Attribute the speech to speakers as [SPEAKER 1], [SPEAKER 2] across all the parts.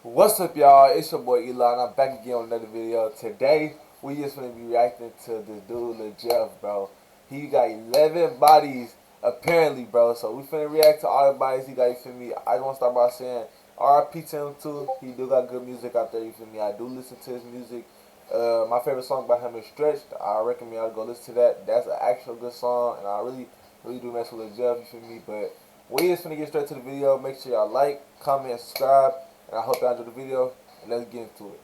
[SPEAKER 1] What's up, y'all? It's your boy Eli, and I'm back again with another video. Today, we just gonna be reacting to this dude, Lil Jeff, bro. He got 11 bodies, apparently, bro. So we finna react to all the bodies he got. You feel me? I just wanna start by saying R.I.P. to him too. He do got good music out there. You feel me? I do listen to his music. My favorite song by him is Stretched. I recommend y'all go listen to that. That's an actual good song, and I really do mess with Lil Jeff. You feel me? But we just finna get straight to the video. Make sure y'all like, comment, and subscribe. And I hope y'all enjoyed the video, and let's get into it.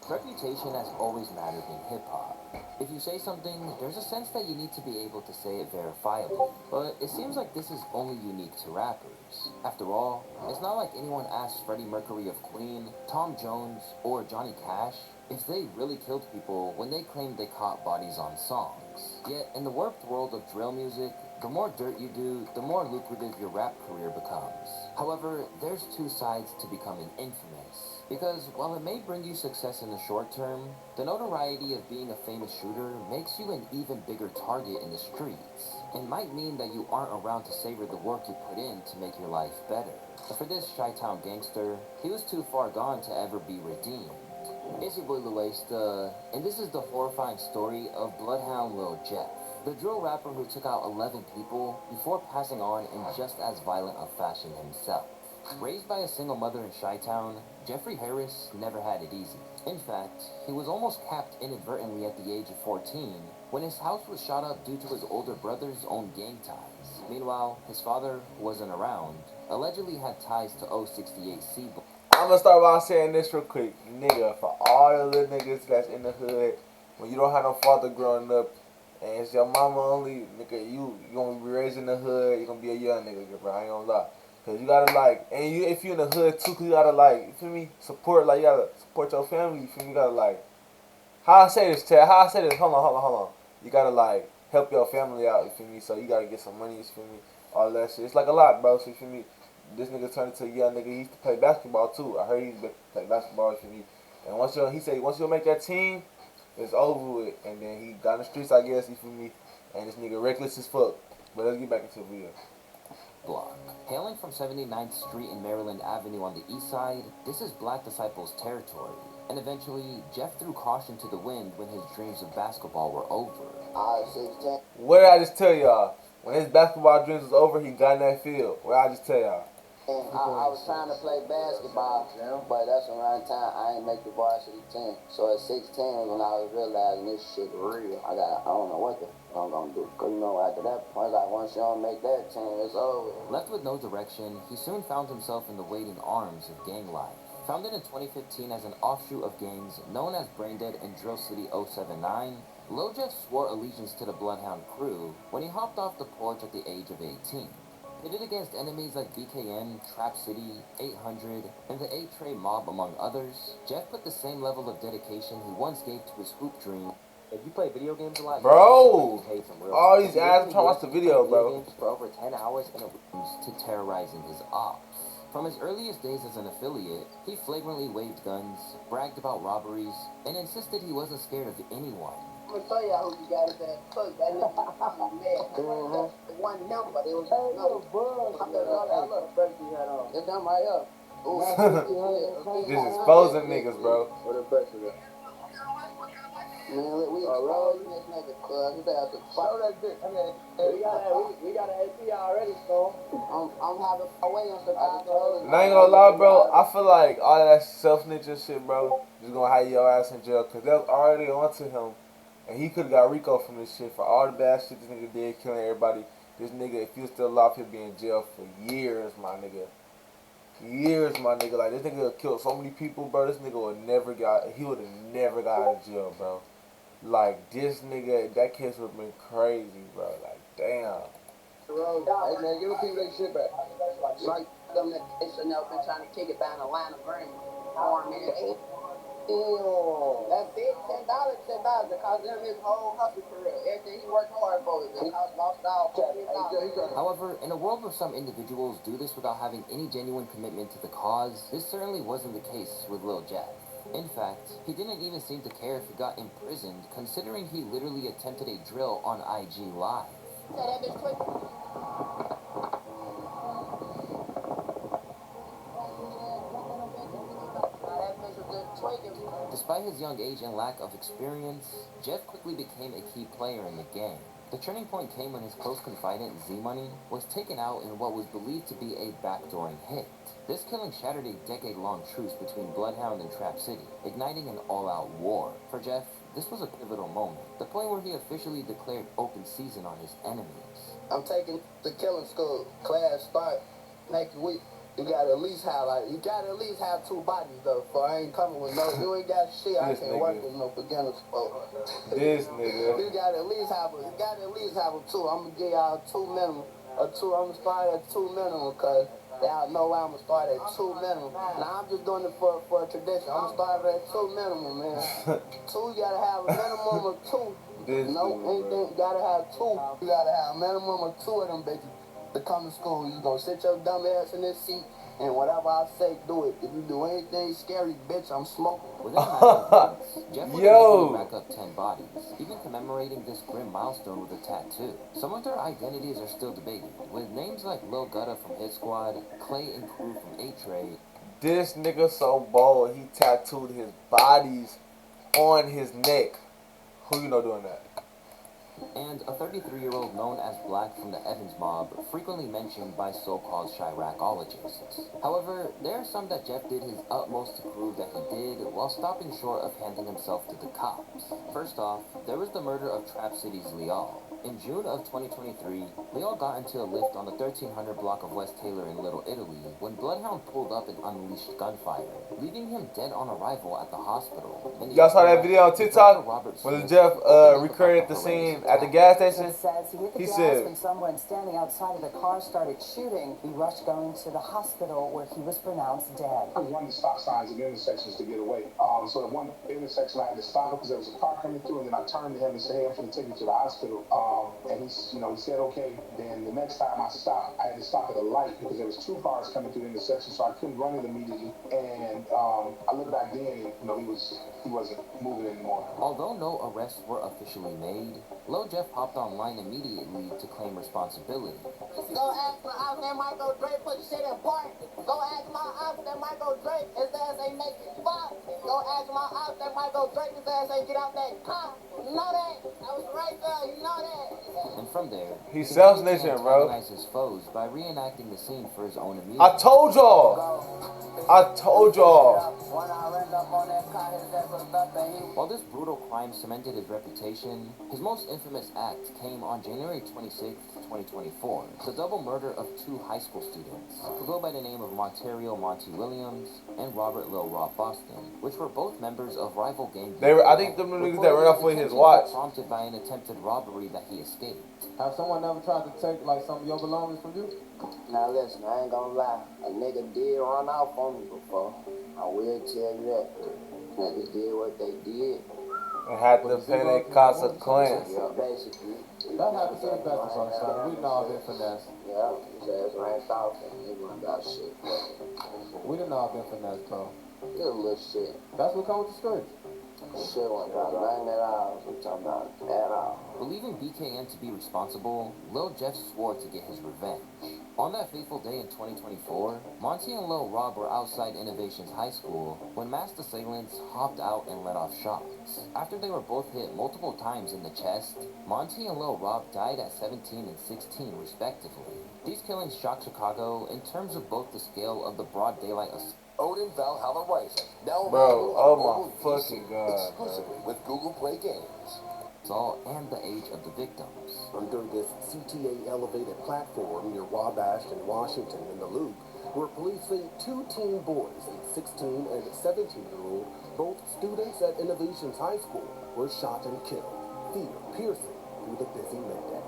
[SPEAKER 2] Reputation has always mattered in hip-hop. If you say something, there's a sense that you need to be able to say it verifiably. But it seems like this is only unique to rappers. After all, it's not like anyone asked Freddie Mercury of Queen, Tom Jones, or Johnny Cash if they really killed people when they claimed they caught bodies on songs. Yet, in the warped world of drill music, the more dirt you do, the more lucrative your rap career becomes. However, there's two sides to becoming infamous. Because while it may bring you success in the short term, the notoriety of being a famous shooter makes you an even bigger target in the streets, and might mean that you aren't around to savor the work you put in to make your life better. But for this Chi-Town gangster, he was too far gone to ever be redeemed. It's your boy Luesta, and this is the horrifying story of Bloodhound Lil Jeff, the drill rapper who took out 11 people before passing on in just as violent a fashion himself. Raised by a single mother in Chi-Town, Jeffrey Harris never had it easy. In fact, he was almost capped inadvertently at the age of 14 when his house was shot up due to his older brother's own gang ties. Meanwhile, his father, who wasn't around, allegedly had ties to 068C.
[SPEAKER 1] I'm gonna start by saying this real quick. Nigga, for all the little niggas that's in the hood, when you don't have no father growing up, and it's your mama only, nigga, you gonna be raised in the hood, you gonna be a young nigga, bro. I ain't gonna lie. Cause you gotta like, and you if you in the hood too, cause you gotta like, you feel me? Support, like you gotta support your family. You feel me? You gotta like, how I say this, Chad? How I say this? Hold on. You gotta like help your family out. You feel me? So you gotta get some money. You feel me? All that shit. It's like a lot, bro. So you feel me? This nigga turned into a young nigga. He used to play basketball too. I heard he used to play basketball. You feel me? And he said once you make that team, it's over with. And then he got in the streets, I guess. You feel me? And this nigga reckless as fuck. But let's get back into the video.
[SPEAKER 2] Block. Hailing from 79th Street and Maryland Avenue on the east side, this is Black Disciples territory. And eventually, Jeff threw caution to the wind when his dreams of basketball were over.
[SPEAKER 1] What did I just tell y'all? When his basketball dreams was over, he got in that field. What did I just tell y'all?
[SPEAKER 3] And I was trying to play basketball, but that's around the time I ain't make the varsity team. So at 16 when I was realizing this shit real, I don't know what the I'm gonna do. Cause you know after that point, like once you don't make that team, it's over.
[SPEAKER 2] Left with no direction, he soon found himself in the waiting arms of gang life. Founded in 2015 as an offshoot of gangs known as Braindead and Drill City 079, Lil Jeff swore allegiance to the Bloodhound crew when he hopped off the porch at the age of 18. Pitted against enemies like BKN, Trap City, 800, and the 8-Tray Mob among others, Jeff put the same level of dedication he once gave to his hoop dream. If you play video games a lot,
[SPEAKER 1] bro, all these ads, I'm trying to watch the video, bro.
[SPEAKER 2] Games for over 10 hours in a room to terrorizing his ops. From his earliest days as an affiliate, he flagrantly waved guns, bragged about robberies, and insisted he wasn't scared of anyone.
[SPEAKER 3] I'm gonna tell y'all who you got his ass cooked. That nigga was mad. The one number, it was no bug. It's them right up.
[SPEAKER 1] Just exposing niggas, bro.
[SPEAKER 3] What the best of that? Man, we exposed this nigga, cuz. His ass was show that dick. We got an AP already, so. I'm having my way on some.
[SPEAKER 1] And I ain't gonna lie, bro. I feel like all that self-snitching shit, bro, just gonna have your ass in jail. Cause they was already onto him. And he could've got Rico from this shit for all the bad shit this nigga did, killing everybody. This nigga, if he was still alive, he'd be in jail for years, my nigga. Years, my nigga. Like, this nigga killed so many people, bro. This nigga would've never got out of jail, bro. Like, this nigga, that case would've been crazy, bro. Like, damn.
[SPEAKER 3] Hey, man, give the people their shit back. Like, them that they shouldn't have been trying to kick it down the line of green. Man. That's it, $10, it cost him his whole hustle career. Everything he worked hard for, it cost lost all $40,000.
[SPEAKER 2] However, in a world where some individuals do this without having any genuine commitment to the cause, this certainly wasn't the case with Lil Jeff. In fact, he didn't even seem to care if he got imprisoned, considering he literally attempted a drill on IG Live. Despite his young age and lack of experience, Jeff quickly became a key player in the gang. The turning point came when his close confidant, Z-Money, was taken out in what was believed to be a backdooring hit. This killing shattered a decade-long truce between Bloodhound and Trap City, igniting an all-out war. For Jeff, this was a pivotal moment, the point where he officially declared open season on his enemies.
[SPEAKER 3] I'm taking the killing school. Class start next week. You gotta at least have 2 bodies though. For I ain't coming with no. You ain't got shit. I can't work with no beginner sport.
[SPEAKER 1] This nigga.
[SPEAKER 3] You gotta at least have a 2. I'm gonna give y'all 2 minimum. I'm gonna start at 2 minimum because y'all know I'm gonna start at 2 minimum. Now I'm just doing it for a tradition. I'm gonna start at 2 minimum, man. 2, you gotta have a minimum of 2. Anything, you gotta have 2. You gotta have a minimum of 2 of them bitches to come to school. You gonna sit your dumb ass in this seat, and whatever I say, do it. If you do anything scary, bitch, I'm smoking.
[SPEAKER 2] Within a matter of months, Jeff would eventually rack up 10 bodies, even commemorating this grim milestone with a tattoo. Some of their identities are still debated, with names like Lil Gutta from Hit Squad, Clay and Crew from 8-Tray.
[SPEAKER 1] This nigga so bold, he tattooed his bodies on his neck. Who you know doing that?
[SPEAKER 2] And a 33-year-old known as Black from the Evans mob, frequently mentioned by so-called Chiracologists. However, there are some that Jeff did his utmost to prove that he did, while stopping short of handing himself to the cops. First off, there was the murder of Trap City's Leal. In June of 2023, Leal got into a lift on the 1300 block of West Taylor in Little Italy when Bloodhound pulled up and unleashed gunfire, leaving him dead on arrival at the hospital.
[SPEAKER 1] Y'all saw that video on TikTok when Jeff recreated the scene at the gas station?
[SPEAKER 4] He said when someone standing outside of the car started shooting, he rushed going to the hospital where he was pronounced dead.
[SPEAKER 5] I was running stop signs at intersections to get away. So at one intersection I had to stop because there was a car coming through, and then I turned to him and said, "Hey, I'm going to take you to the hospital." And he said, "Okay." Then the next time I stopped, I had to stop at a light because there was 2 cars coming through the intersection, so I couldn't run it immediately. And I looked back then, and he wasn't moving anymore.
[SPEAKER 2] Although no arrests were officially made, Lil Jeff hopped online immediately to claim responsibility.
[SPEAKER 3] Go ask my ops that Michael Drake put shit in park. Go ask my ops that Michael Drake his ass ain't making fuck. Go ask my ops that Michael Drake his ass ain't get out that car. You know that? I was right there. You know that?
[SPEAKER 2] And from there,
[SPEAKER 1] he self-snitching, bro.
[SPEAKER 2] His foes by reenacting the scene for his own amusement.
[SPEAKER 1] I told y'all.
[SPEAKER 2] While this brutal crime cemented his reputation, his most infamous act came on January 26, 2024. The double murder of 2 high school students, who go by the name of Montario Monty Williams and Robert Lil Rob Boston, which were both members of rival gang.
[SPEAKER 1] I think the niggas that ran off with his watch.
[SPEAKER 2] Prompted by an attempted robbery that he escaped.
[SPEAKER 6] Have someone ever tried to take like some of your belongings from you?
[SPEAKER 3] Now listen, I ain't gonna lie. A nigga did run off on me before. I will tell you that. Niggas did what they did.
[SPEAKER 1] And had to pay their consequence.
[SPEAKER 3] Yeah, basically.
[SPEAKER 6] That happens to the best of us, son. We know I've been finessed.
[SPEAKER 3] Yeah, his ass ran off and he wasn't about shit.
[SPEAKER 6] We done know I've been finessed, bro.
[SPEAKER 3] Good little shit.
[SPEAKER 6] That's what comes with the streets.
[SPEAKER 3] Shit wasn't about nothing at all. I'm talking about at all.
[SPEAKER 2] Believing BKN to be responsible, Lil Jeff swore to get his revenge. On that fateful day in 2024, Monty and Lil Rob were outside Innovations High School when masked assailants hopped out and let off shots. After they were both hit multiple times in the chest, Monty and Lil Rob died at 17 and 16 respectively. These killings shocked Chicago in terms of both the scale of the broad daylight assault.
[SPEAKER 7] Odin Valhalla Rising. Now
[SPEAKER 1] Bro,
[SPEAKER 7] available
[SPEAKER 1] oh
[SPEAKER 7] on
[SPEAKER 1] my
[SPEAKER 7] mobile
[SPEAKER 1] fucking
[SPEAKER 7] PC,
[SPEAKER 1] God,
[SPEAKER 7] exclusively with Google Play Games.
[SPEAKER 2] And the age of the victims.
[SPEAKER 8] Under this CTA elevated platform near Wabash and Washington in the Loop, where police say 2 teen boys, a 16 and 17-year-old, both students at Innovations High School, were shot and killed, fear piercing through the busy midday.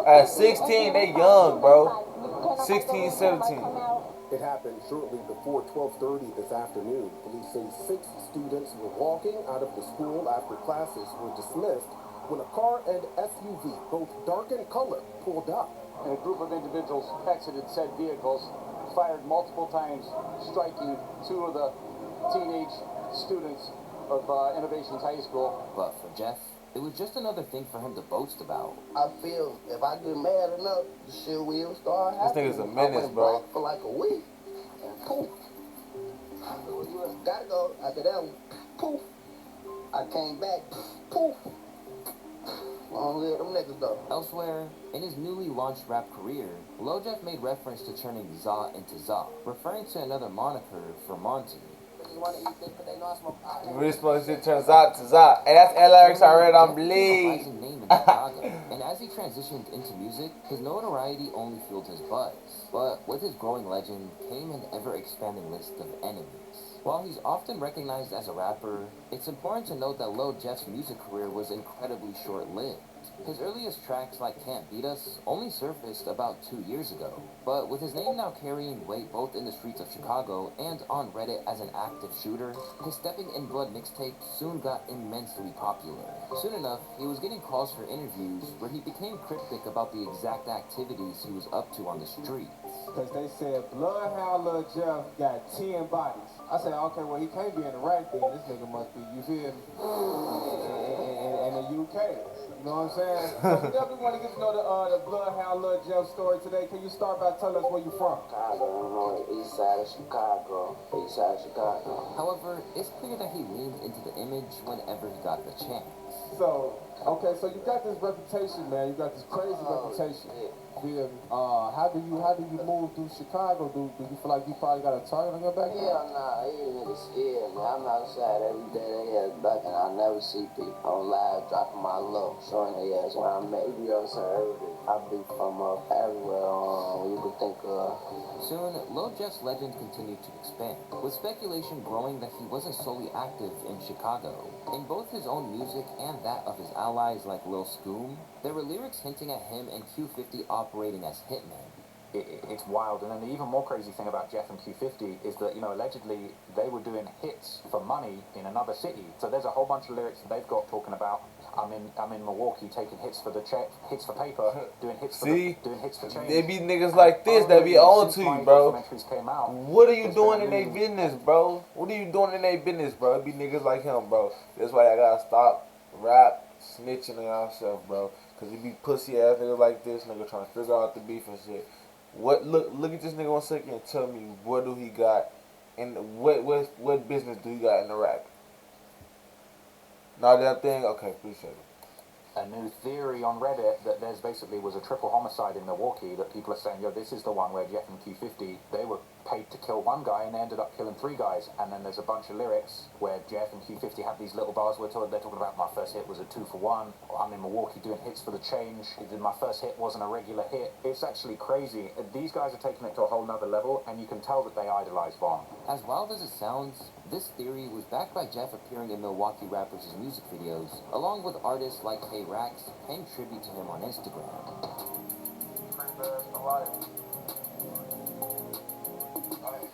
[SPEAKER 1] At 16, they young, bro. 16, 17.
[SPEAKER 8] It happened shortly before 12:30 this afternoon. Police say 6 students were walking out of the school after classes were dismissed when a car and SUV, both dark in color, pulled up.
[SPEAKER 9] And a group of individuals exited said vehicles, fired multiple times, striking 2 of the teenage students of Innovations High School.
[SPEAKER 2] But for Jeff, it was just another thing for him to boast about.
[SPEAKER 3] I feel if I get mad enough, the shit will start happening.
[SPEAKER 1] This nigga's a menace, bro.
[SPEAKER 3] For like a week. And poof. Where you at? Gotta go. After that one, poof. I came back, poof. Long live them niggas though.
[SPEAKER 2] Elsewhere, in his newly launched rap career, Lil Jeff made reference to turning Za into Za, referring to another moniker for Monty.
[SPEAKER 1] Really supposed to turns out to Zot. Hey, that's lyrics I read on Bleed.
[SPEAKER 2] Rising name in Chicago, and as he transitioned into music, his notoriety only fueled his buzz. But with his growing legend came an ever-expanding list of enemies. While he's often recognized as a rapper, it's important to note that Lil Jeff's music career was incredibly short-lived. His earliest tracks like Can't Beat Us only surfaced about 2 years ago, but with his name now carrying weight both in the streets of Chicago and on Reddit as an active shooter, his Stepping in Blood mixtape soon got immensely popular. Soon enough, he was getting calls for interviews where he became cryptic about the exact activities he was up to on the streets.
[SPEAKER 6] Because they said Bloodhound Lil Jeff got 10 bodies. I said, okay, well, he can't be in the rack then. This nigga must be, you feel me, in the UK. You know what I'm saying? So we definitely want to get to know the Bloodhound Lil Jeff story today. Can you start by telling us where you from?
[SPEAKER 3] Chicago, Illinois, east side of Chicago. East side of Chicago.
[SPEAKER 2] However, it's clear that he leaned into the image whenever he got the chance.
[SPEAKER 6] So, okay, so you got this reputation, man. You got this crazy reputation.
[SPEAKER 3] Yeah.
[SPEAKER 6] Feel me? How do you move through Chicago? Do you feel like you probably got a target on your back?
[SPEAKER 3] Hell nah, these niggas scared, man. I'm outside every day, they ass back, and I never see people on live dropping my low, showing their ass where I'm at. We be outside every day. I be from everywhere you could think of.
[SPEAKER 2] Soon, Lil Jeff's legend continued to expand, with speculation growing that he wasn't solely active in Chicago. In both his own music and that of his allies like Lil Scoom, there were lyrics hinting at him and Q50 operating as hitmen.
[SPEAKER 10] It's wild, and then the even more crazy thing about Jeff and Q50 is that, you know, allegedly they were doing hits for money in another city. So there's a whole bunch of lyrics that they've got talking about I'm in Milwaukee taking hits for the check, hits for paper, doing hits for doing hits for change.
[SPEAKER 1] They be niggas like this that be on to you, bro.
[SPEAKER 10] Came out,
[SPEAKER 1] what are you doing in their business, bro? What are you doing in their business, bro? It be niggas like him, bro. That's why I gotta stop rap snitching on yourself, bro. Cause it be pussy ass niggas like this, nigga trying to figure out the beef and shit. Look at this nigga 1 second and tell me what do he got and what business do he got in the rap? Not that thing? Okay, appreciate it.
[SPEAKER 10] A new theory on Reddit that there's basically was a triple homicide in Milwaukee that people are saying, yo, this is the one where Jeff and Q50, they were paid to kill one guy and they ended up killing 3 guys. And then there's a bunch of lyrics where Jeff and Q50 have these little bars where they're talking about my first hit was a 2 for 1. I'm in Milwaukee doing hits for the change. My first hit wasn't a regular hit. It's actually crazy. These guys are taking it to a whole nother level, and you can tell that they idolize Von.
[SPEAKER 2] As wild as it sounds, this theory was backed by Jeff appearing in Milwaukee rappers' music videos, along with artists like K-Rax paying tribute to him on Instagram.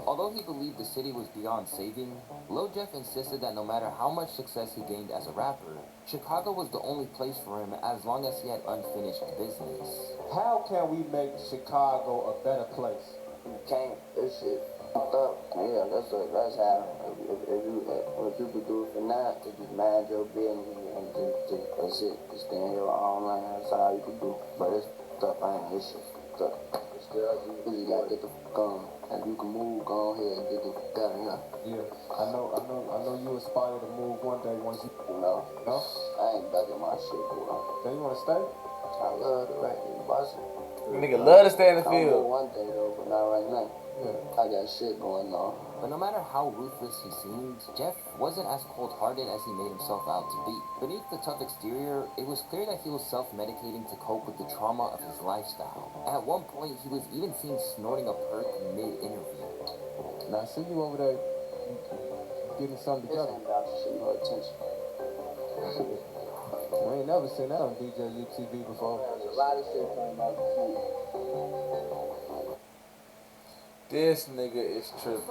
[SPEAKER 2] Although he believed the city was beyond saving, Lil Jeff insisted that no matter how much success he gained as a rapper, Chicago was the only place for him as long as he had unfinished business.
[SPEAKER 6] How can we make Chicago a better place?
[SPEAKER 3] You can't. This shit fucked up. Yeah, that's how. If you could do it for now, to just mind your business and just that's it. Just stay in your own lane. That's all you can do. But it's fucked up. This shit fucked up. You just gotta get the fuck on. And you can move, go ahead and get the fuck out of here.
[SPEAKER 6] Yeah, I know you aspire to move one day once you...
[SPEAKER 3] No.
[SPEAKER 6] No?
[SPEAKER 3] I ain't bugging my shit, bro.
[SPEAKER 6] Then you wanna stay?
[SPEAKER 3] I love the rap.
[SPEAKER 1] Nigga love to stay in the
[SPEAKER 3] I'll
[SPEAKER 1] field.
[SPEAKER 3] one day though, but not right now.
[SPEAKER 6] Yeah.
[SPEAKER 3] I got shit going on.
[SPEAKER 2] But no matter how ruthless he seemed, Jeff wasn't as cold-hearted as he made himself out to be. Beneath the tough exterior, it was clear that he was self-medicating to cope with the trauma of his lifestyle. At one point, he was even seen snorting a perk mid-interview.
[SPEAKER 6] Now I see you over there getting something
[SPEAKER 3] This
[SPEAKER 6] together.
[SPEAKER 3] ain't about shit, no attention.
[SPEAKER 6] We ain't never seen that on DJ UTV before.
[SPEAKER 3] There's a lot of shit coming out the food.
[SPEAKER 1] This nigga is tripping.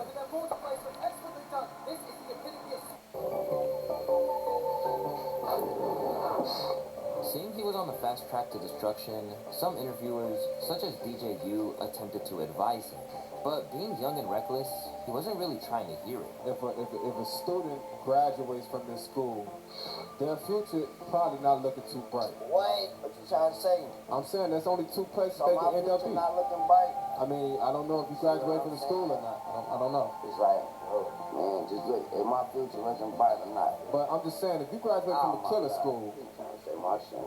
[SPEAKER 2] Seeing he was on the fast track to destruction, some interviewers, such as DJ U, attempted to advise him. But being young and reckless, he wasn't really trying to hear it.
[SPEAKER 6] If a student graduates from this school, their future probably not looking too bright.
[SPEAKER 3] What you trying to say?
[SPEAKER 6] I'm saying there's only 2 places
[SPEAKER 3] So
[SPEAKER 6] they
[SPEAKER 3] my
[SPEAKER 6] can end up
[SPEAKER 3] future
[SPEAKER 6] in.
[SPEAKER 3] not looking bright?
[SPEAKER 6] I mean, I don't know if you graduate from the school or not. I don't know.
[SPEAKER 3] It's like, Man, just look, is my future looking bright or not?
[SPEAKER 6] But I'm just saying, if you graduate from a killer school,
[SPEAKER 3] Say my shit.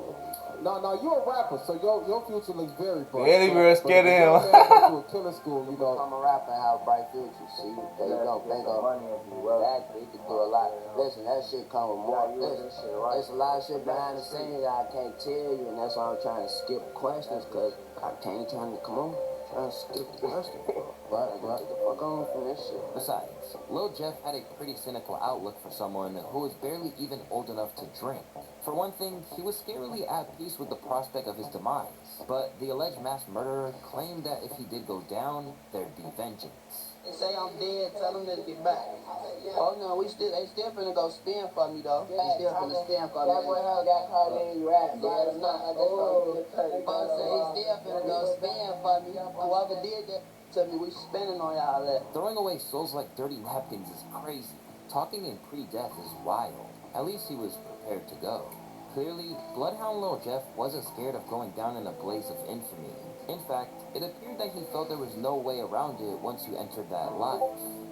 [SPEAKER 6] no, you a rapper, so your future looks very bright.
[SPEAKER 1] Yeah, they were scared of him.
[SPEAKER 6] But if you go to a killer school, you know.
[SPEAKER 3] I'm a rapper and have a bright future. See, there you go. Think of money if you will. Exactly, you can do a lot. Listen, that shit come with more. There's a lot of shit behind the scenes that I can't tell you, and that's why I'm trying to skip questions, cause I can't trying to come on. Trying to skip the question. But get the fuck on from this shit.
[SPEAKER 2] Besides, Lil Jeff had a pretty cynical outlook for someone who was barely even old enough to drink. For one thing, he was scarily at peace with the prospect of his demise, but the alleged mass murderer claimed that if he did go down, there'd be vengeance.
[SPEAKER 3] They say I'm dead, tell them to get back. Oh no, they still finna go spin for me though. They still finna spin for me. That boy Hell got caught in you ass. Yeah, it's not. I just don't get paid. But he still finna go spin for me. Whoever did that to me, we spinning on y'all that.
[SPEAKER 2] Throwing away souls like dirty napkins is crazy. Talking in pre-death is wild. At least he was prepared to go. Clearly, Bloodhound Lil Jeff wasn't scared of going down in a blaze of infamy. In fact, it appeared that he felt there was no way around it once you entered that life.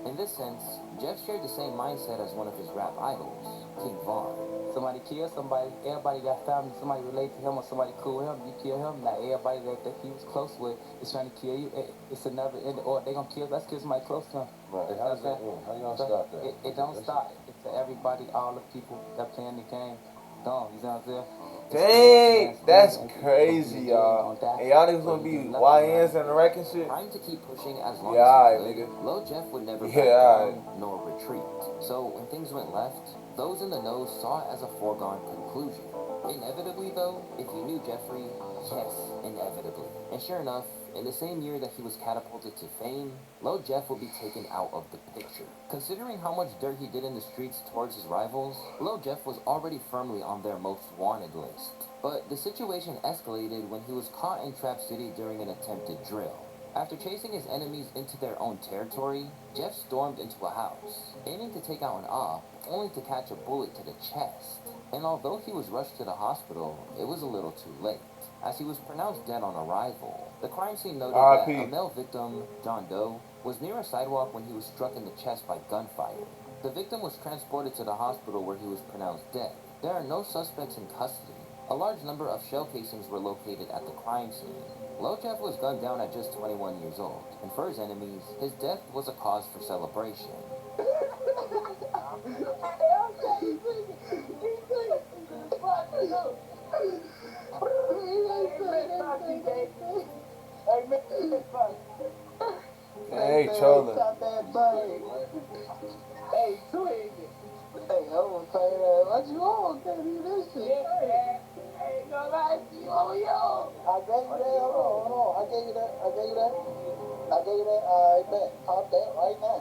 [SPEAKER 2] In this sense, Jeff shared the same mindset as one of his rap idols, King Von.
[SPEAKER 11] Somebody kill somebody, everybody got family, somebody relate to him or somebody cool with him, you kill him. Now everybody that he was close with is trying to kill you. It's another end, or they gonna kill, let's kill somebody close to him.
[SPEAKER 12] Right. How does that end? How you gonna stop that?
[SPEAKER 11] It don't stop. It's to everybody, all the people that playing the game. Gone, you know what I'm saying?
[SPEAKER 1] Dang, that's crazy, y'all. And y'all niggas gonna be YNs and the wreck and shit?
[SPEAKER 2] Trying to keep pushing as long
[SPEAKER 1] Yeah,
[SPEAKER 2] as he
[SPEAKER 1] nigga.
[SPEAKER 2] could, Lil Jeff would never back
[SPEAKER 1] Yeah,
[SPEAKER 2] down nor retreat. So when things went left, those in the know saw it as a foregone conclusion. Inevitably, though, if you knew Jeffrey, yes, inevitably. And sure enough, in the same year that he was catapulted to fame, Lil Jeff would be taken out of the picture. Considering how much dirt he did in the streets towards his rivals, Lil Jeff was already firmly on their most wanted list. But the situation escalated when he was caught in Trap City during an attempted drill. After chasing his enemies into their own territory, Jeff stormed into a house, aiming to take out an op, only to catch a bullet to the chest. And although he was rushed to the hospital, it was a little too late, as he was pronounced dead on arrival. The crime scene noted that a male victim, John Doe, was near a sidewalk when he was struck in the chest by gunfire. The victim was transported to the hospital where he was pronounced dead. There are no suspects in custody. A large number of shell casings were located at the crime scene. Lil Jeff was gunned down at just 21 years old, and for his enemies, his death was a cause for celebration.
[SPEAKER 1] Hey, trolling.
[SPEAKER 3] Hey, twig. Hey, I'm gonna tell you that. What you want? Can't do this shit. Yeah, I ain't gonna lie to you. Oh, yo. I gave you that. Hold on. I gave you that. I bet. Pop that right now.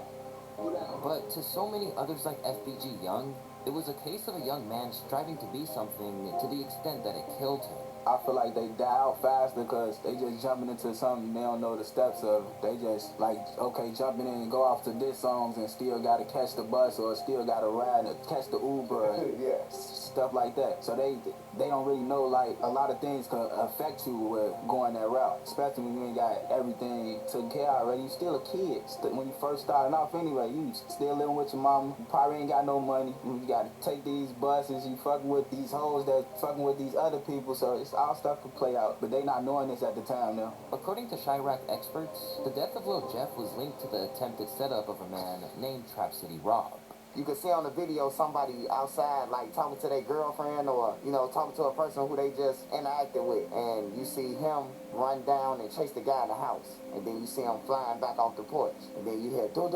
[SPEAKER 2] But to so many others like FBG Young, it was a case of a young man striving to be something to the extent that it killed him.
[SPEAKER 13] I feel like they die out faster because they just jumping into something they don't know the steps of. They just like, okay, jumping in and go off to diss songs and still got to catch the bus or still got to ride and catch the Uber and stuff like that. So they don't really know, like, a lot of things can affect you with going that route, especially when you ain't got everything taken care of already. You still a kid. When you first starting off anyway, you still living with your mama. You probably ain't got no money. You got to take these buses. You fucking with these hoes that fucking with these other people. So it's all stuff to play out, but they not knowing this at the time now.
[SPEAKER 2] According to Chirac experts, the death of Lil Jeff was linked to the attempted setup of a man named Trap City Rob.
[SPEAKER 3] You can see on the video somebody outside, like, talking to their girlfriend or, you know, talking to a person who they just interacted with. And you see him run down and chase the guy in the house. And then you see him flying back off the porch. And then you hear do.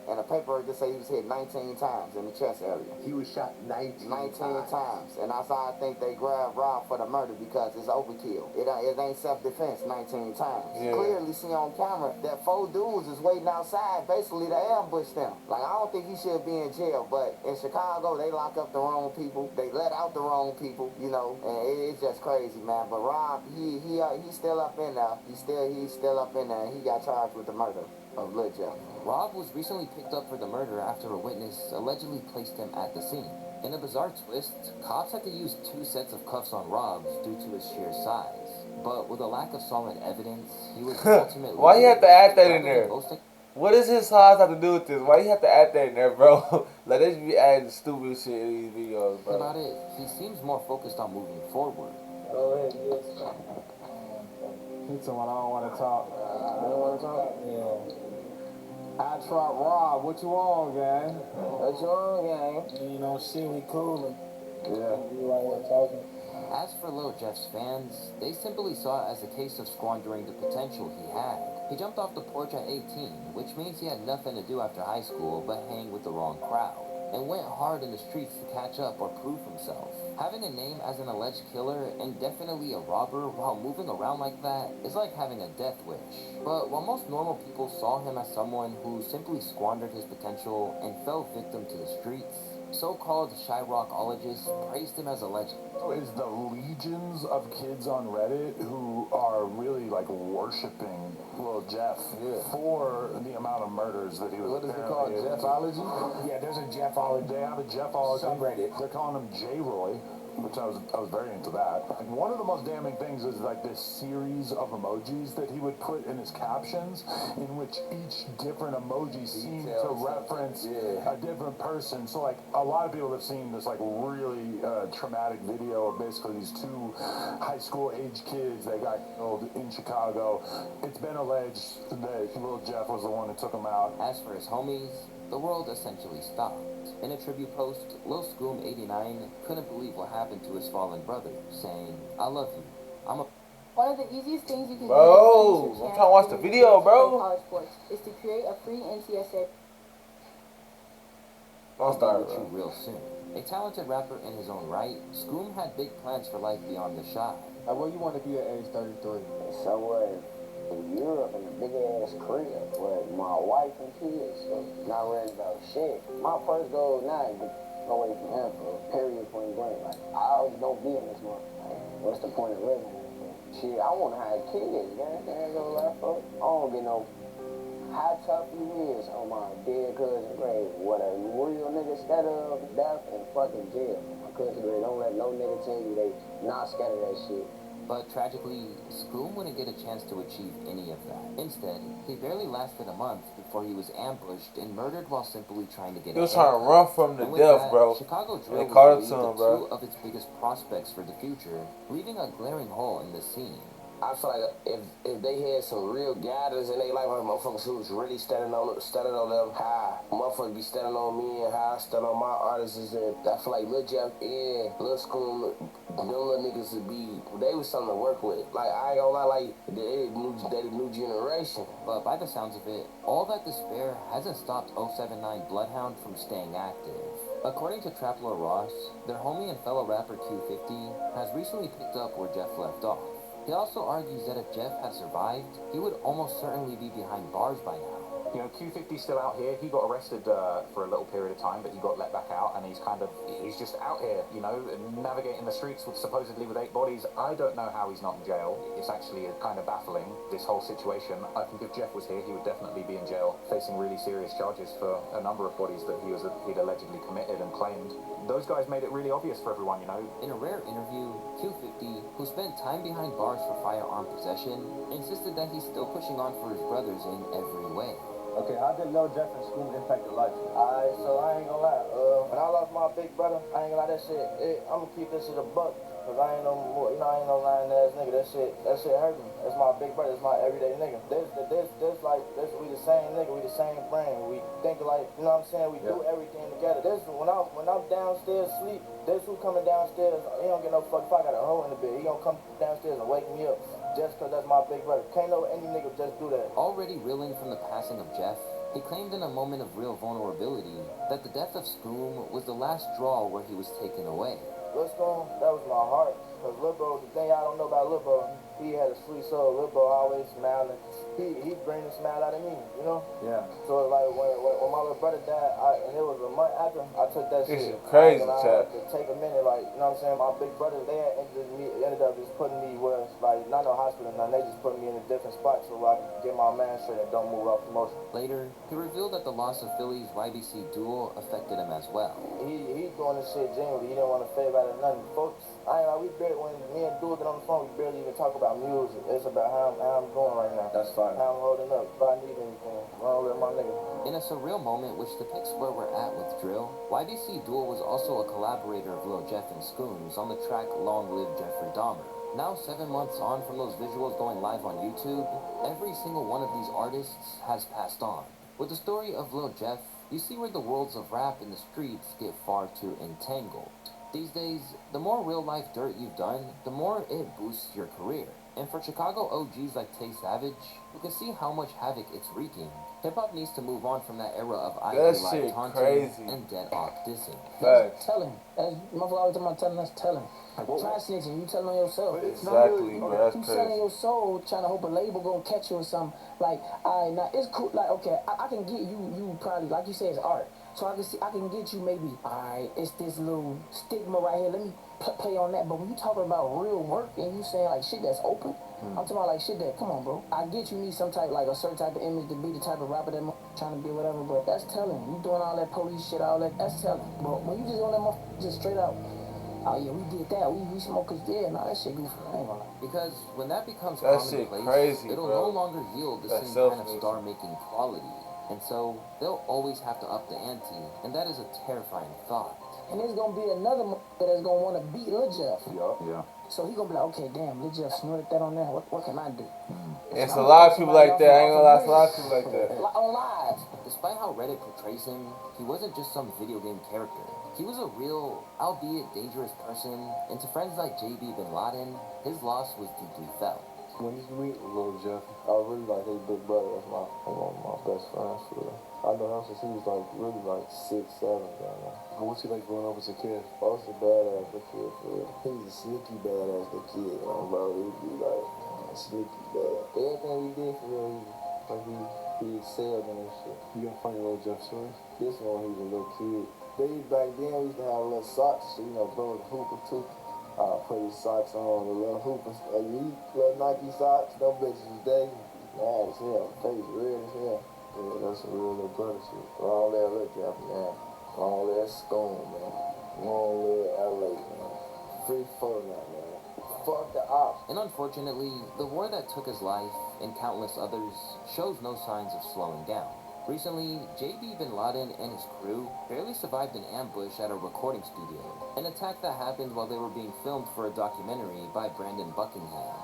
[SPEAKER 3] And the paperwork just say he was hit 19 times in the chest area.
[SPEAKER 8] He was shot 19
[SPEAKER 3] times. And that's how I think they grabbed Rob for the murder, because it's overkill. It ain't self-defense 19 times.
[SPEAKER 1] Yeah.
[SPEAKER 3] Clearly see on camera that 4 dudes is waiting outside basically to ambush them. Like, I don't think he should be in jail, but in Chicago, they lock up the wrong people. They let out the wrong people, you know, and it's just crazy, man. But Rob, he's still up in there. He's still up in there. He got charged with the murder of Lil Jeff.
[SPEAKER 2] Rob was recently picked up for the murder after a witness allegedly placed him at the scene. In a bizarre twist, cops had to use 2 sets of cuffs on Rob due to his sheer size. But with a lack of solid evidence, he was ultimately...
[SPEAKER 1] Why you have to add that in there? What does his size have to do with this? Why you have to add that in there, bro? Like, they should be adding stupid shit in these videos, bro.
[SPEAKER 2] About it, he seems more focused on moving forward.
[SPEAKER 6] Go ahead, yes. He told me I don't want to talk. You don't want to talk? Yeah. I trot Rob. What you on, gang?
[SPEAKER 11] What you on, gang?
[SPEAKER 6] You know, shit, we coolin'. Yeah. You right here talking.
[SPEAKER 2] As for Lil Jeff's fans, they simply saw it as a case of squandering the potential he had. He jumped off the porch at 18, which means he had nothing to do after high school but hang with the wrong crowd, and went hard in the streets to catch up or prove himself. Having a name as an alleged killer and definitely a robber while moving around like that is like having a death wish. But while most normal people saw him as someone who simply squandered his potential and fell victim to the streets, so-called Shyrockologists praised him as a legend.
[SPEAKER 14] Is the legions of kids on Reddit who are really like worshiping Lil Jeff for the amount of murders that he was.
[SPEAKER 6] What is it called? Jeffology?
[SPEAKER 14] Yeah, there's a Jeffology. They have a Jeffology
[SPEAKER 6] subreddit.
[SPEAKER 14] They're calling him J-Roy, which I was very into that. And one of the most damning things is like this series of emojis that he would put in his captions, in which each different emoji seemed to reference a different person. So like a lot of people have seen this like really traumatic video of basically these two high school age kids that got killed in Chicago. It's been alleged that Lil Jeff was the one who took them out.
[SPEAKER 2] As for his homies, the world essentially stopped. In a tribute post, Lil Scoom89 couldn't believe what happened to his fallen brother, saying, "I love you. I'm a..."
[SPEAKER 15] One of the easiest things you can do
[SPEAKER 1] Bro, I'm trying to watch the video, bro.
[SPEAKER 15] college sports is to create a free NCSA.
[SPEAKER 1] Don't start,
[SPEAKER 2] bro. Real soon. A talented rapper in his own right, Scoom had big plans for life beyond the shot.
[SPEAKER 6] Where you want to be at age 33?
[SPEAKER 3] Somewhere in Europe in a big ass crib with my wife and kids. So not worried about shit. My first goal now is to get away from him for period point blank. Like I already don't be in this month. Like, what's the point of living? Shit, I want to have kids, man. Ain't gonna lie, fuck. I don't get no how tough you is on my dead cousin grave. What a real nigga scared of death and fucking jail. My cousin grave, don't let no nigga tell you they not scared of that shit.
[SPEAKER 2] But tragically, Scoom wouldn't get a chance to achieve any of that. Instead, he barely lasted a month before he was ambushed and murdered while simply trying to get.
[SPEAKER 1] He was trying to run from the death, bro.
[SPEAKER 2] Chicago
[SPEAKER 1] and
[SPEAKER 2] Drill
[SPEAKER 1] they caught
[SPEAKER 2] was
[SPEAKER 1] it to him,
[SPEAKER 2] two
[SPEAKER 1] bro.
[SPEAKER 2] of its biggest prospects for the future, leaving a glaring hole in the scene.
[SPEAKER 16] I feel like if they had some real guidance in their life, like motherfuckers who was really standing on them, how motherfuckers be standing on me and how I stand on my artists, and I feel like Lil Jeff and Lil Scoom, them little niggas would be, they was something to work with. Like, I ain't gonna lie, like, they the new generation.
[SPEAKER 2] But by the sounds of it, all that despair hasn't stopped 079 Bloodhound from staying active. According to Trapler Ross, their homie and fellow rapper Q50 has recently picked up where Jeff left off. He also argues that if Jeff had survived, he would almost certainly be behind bars by now.
[SPEAKER 10] You know, Q50's still out here. He got arrested for a little period of time, but he got let back out, and he's just out here, you know, navigating the streets with supposedly with 8 bodies. I don't know how he's not in jail. It's actually kind of baffling, this whole situation. I think if Jeff was here, he would definitely be in jail, facing really serious charges for a number of bodies that he'd allegedly committed and claimed. Those guys made it really obvious for everyone, you know.
[SPEAKER 2] In a rare interview, Q50, who spent time behind bars for firearm possession, insisted that he's still pushing on for his brothers in every way.
[SPEAKER 6] Okay, how did Lil Jeff and Scoom impact your life?
[SPEAKER 11] Alright, so I ain't gonna lie. When I lost my big brother, I ain't gonna lie, that shit, I'm gonna keep this shit a buck. Cause I ain't no more, you know, I ain't no lying ass nigga. That shit hurt me. That's my big brother, that's my everyday nigga. We the same nigga, we the same brain. We think like, you know what I'm saying? We do everything together. When I'm downstairs asleep, this who coming downstairs, he don't get no fuck if I got a hole in the bed. He gonna come downstairs and wake me up just cause that's my big brother. Can't no any nigga just do that.
[SPEAKER 2] Already reeling from the passing of Jeff, he claimed in a moment of real vulnerability that the death of Scoom was the last straw where he was taken away.
[SPEAKER 11] Lil Scoom, that was my heart. Cause Lil Bro, the thing I don't know about Lil Bro, he had a sweet soul. Lil Bro always smiling. He bring the smile out of me, you know?
[SPEAKER 6] Yeah.
[SPEAKER 11] So like when my little brother died, and it was a month after, I took that shit.
[SPEAKER 1] This is crazy,
[SPEAKER 11] and I
[SPEAKER 1] Chad.
[SPEAKER 11] had to take a minute, like, you know what I'm saying? My big brother, they ended up just putting me where, like, not no hospital, nothing. They just put me in a different spot so I can get my man straight and don't move off the motion.
[SPEAKER 2] Later, he revealed that the loss of Philly's YBC duel affected him as well.
[SPEAKER 11] He doing this shit genuinely. He didn't want to fade out of nothing. Folks We barely, when me and Dude get on the phone, we barely even talk about music. It's about how I'm doing right now.
[SPEAKER 2] That's fine.
[SPEAKER 11] How I'm holding up. If I need anything, roll with my nigga.
[SPEAKER 2] In a surreal moment which depicts where we're at with drill, YBC Duel was also a collaborator of Lil Jeff and Scoons on the track Long Live Jeffrey Dahmer. Now 7 months on from those visuals going live on YouTube, every single one of these artists has passed on. With the story of Lil Jeff, you see where the worlds of rap and the streets get far too entangled. These days, the more real-life dirt you've done, the more it boosts your career. And for Chicago OGs like Tay Savage, you can see how much havoc it's wreaking. Hip-hop needs to move on from that era of IG Live taunting and dead-off dissing.
[SPEAKER 11] That's telling. As motherfucker always talking about telling, that's telling. Try snitching, you telling on yourself.
[SPEAKER 1] Exactly, bro. That's
[SPEAKER 11] you
[SPEAKER 1] crazy.
[SPEAKER 11] selling your soul, trying to hope a label gonna catch you or something. Like, now it's cool. Like, okay, I can get you probably, like you say, it's art. So I can get you maybe, alright, it's this little stigma right here. Let me play on that. But when you talking about real work and you saying like shit that's open, I'm talking about like shit that, come on, bro. I get you need some type, like a certain type of image to be the type of rapper that trying to be whatever, but that's telling. You doing all that police shit, all that, that's telling. But when you just on that just straight out, oh yeah, we did that. We smoke cause yeah, nah, that shit goofy. I ain't gonna lie.
[SPEAKER 2] Because when that becomes
[SPEAKER 1] that shit
[SPEAKER 2] commonplace,
[SPEAKER 1] crazy,
[SPEAKER 2] it'll no longer yield the same kind of star-making quality. And so, they'll always have to up the ante, and that is a terrifying thought.
[SPEAKER 11] And there's gonna be another that's gonna wanna beat Lil Jeff.
[SPEAKER 14] Yeah.
[SPEAKER 11] So he gonna be like, okay, damn, Lil Jeff snorted that on there. What can I do?
[SPEAKER 1] It's a lot of people like that. I ain't gonna lie, it's a lot of people like that.
[SPEAKER 11] On live.
[SPEAKER 2] Despite how Reddit portrays him, he wasn't just some video game character. He was a real, albeit dangerous person, and to friends like JB Bin Laden, his loss was deeply felt.
[SPEAKER 12] When did you meet Lil Jeff? I really like his big brother. That's one of my best friends for real. I know him since he was like really like 6, 7 down there. What's he like growing up as a kid? Oh, he's a badass little kid for real. He's a sneaky badass little kid, bro. He'd be like sneaky bad. Everything he did for real, he excelled in this shit. You got funny Lil Jeff stories? This one, he was a little kid. Back then, we used to have little socks, so, bro, the hooper too. Put his socks on, the little hoopers, little Nike socks, them bitches was day. Mad as hell, face red as hell. Yeah, that's a real little brother shit. Long live Lil Jeff, man. Long live Scone, man. Long live LA, man. Free for now, man. Fuck the ops.
[SPEAKER 2] And unfortunately, the war that took his life, and countless others, shows no signs of slowing down. Recently, JB Bin Laden and his crew barely survived an ambush at a recording studio, an attack that happened while they were being filmed for a documentary by Brandon Buckingham.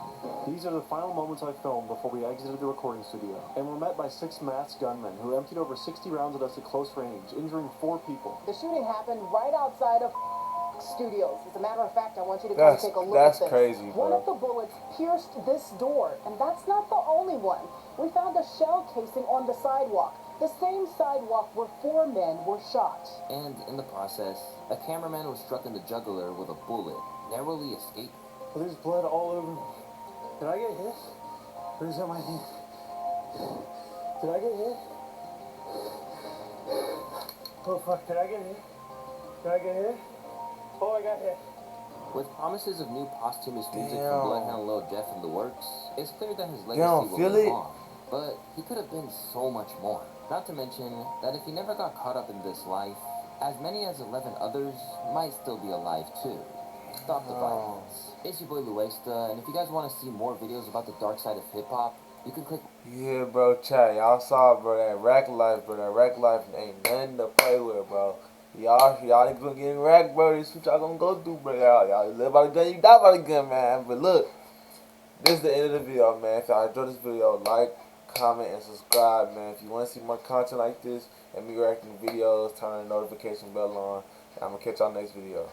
[SPEAKER 17] These are the final moments I filmed before we exited the recording studio, and were met by 6 masked gunmen who emptied over 60 rounds at us at close range, injuring 4 people.
[SPEAKER 15] The shooting happened right outside of studios. As a matter of fact, I want you to come take a look at this.
[SPEAKER 1] That's crazy, bro.
[SPEAKER 15] One of the bullets pierced this door, and that's not the only one. We found a shell casing on the sidewalk. The same sidewalk where 4 men were shot.
[SPEAKER 2] And in the process, a cameraman was struck in the jugular with a bullet, narrowly escaping.
[SPEAKER 17] Well, there's blood all over me. Did I get hit? Or is that my hand? Did I get hit? Oh fuck, did I get hit? Did I get hit? Oh, I got hit.
[SPEAKER 2] With promises of new posthumous music from Bloodhound Lil Jeff in the works, it's clear that his legacy will live on. But he could have been so much more. Not to mention that if he never got caught up in this life, as many as 11 others might still be alive too. Stop the violence. It's your boy Luesta, and if you guys want to see more videos about the dark side of hip-hop, you can click...
[SPEAKER 1] Yeah, bro, chat. Y'all saw, bro, that rack life, bro. That rack life ain't nothing to play with, bro. Y'all ain't gonna get racked, bro. This is what y'all gonna go through, bro. Y'all live by the gun, you die by the gun, man. But look, this is the end of the video, man. If y'all enjoyed this video, like, comment, and subscribe, man. If you want to see more content like this and me reacting videos, turn the notification bell on. And I'm gonna catch y'all next video.